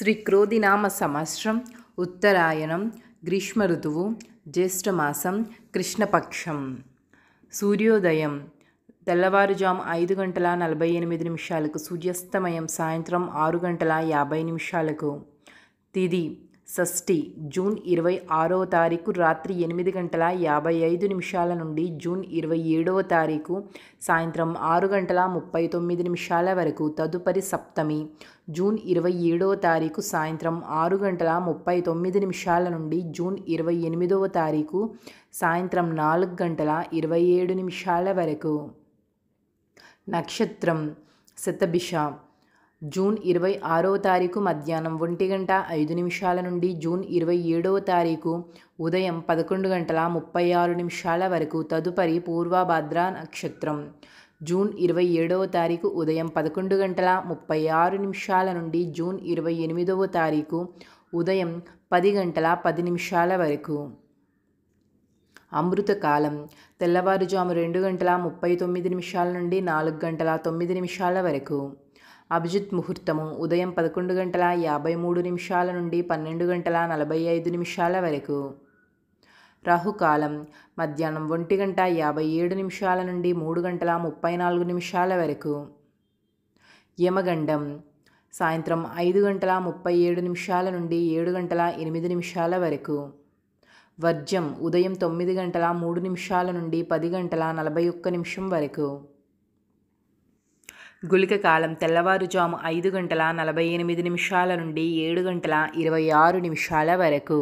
శ్రీ క్రోధినామ సంవత్సరం ఉత్తరాయణం గ్రీష్మ ఋతువు జ్యేష్ఠమాసం కృష్ణపక్షం. సూర్యోదయం తెల్లవారుజాము 5:48 సూర్యాస్తమయం సాయంత్రం 6:50. తిథి షష్ఠి జూన్ 26వ తారీఖు రాత్రి 8:55 నుండి జూన్ 27వ తారీఖు సాయంత్రం 6:39 వరకు. తదుపరి సప్తమి జూన్ 27వ తారీఖు సాయంత్రం 6:39 నుండి జూన్ 28వ తారీఖు సాయంత్రం 4:27 వరకు. నక్షత్రం శతభిష జూన్ 26వ తారీఖు మధ్యాహ్నం 1:05 నుండి జూన్ 27వ తారీఖు ఉదయం 11:36 వరకు. తదుపరి పూర్వభద్ర నక్షత్రం జూన్ 27వ తారీఖు ఉదయం 11:36 నుండి జూన్ 28వ తారీఖు ఉదయం 10:10 వరకు. అమృతకాలం తెల్లవారుజాము 2:39 నుండి 4:09 వరకు. అభిజిత్ ముహూర్తము ఉదయం 11:53 నుండి 12:45 వరకు. రాహుకాలం మధ్యాహ్నం 1:57 నుండి 3:34 వరకు. యమగండం సాయంత్రం 5:37 నుండి 7:08 వరకు. వర్జం ఉదయం 9:03 నుండి 10:41 వరకు. గుళిక కాలం తెల్లవారుజాము 5:48 నుండి 7:26 వరకు.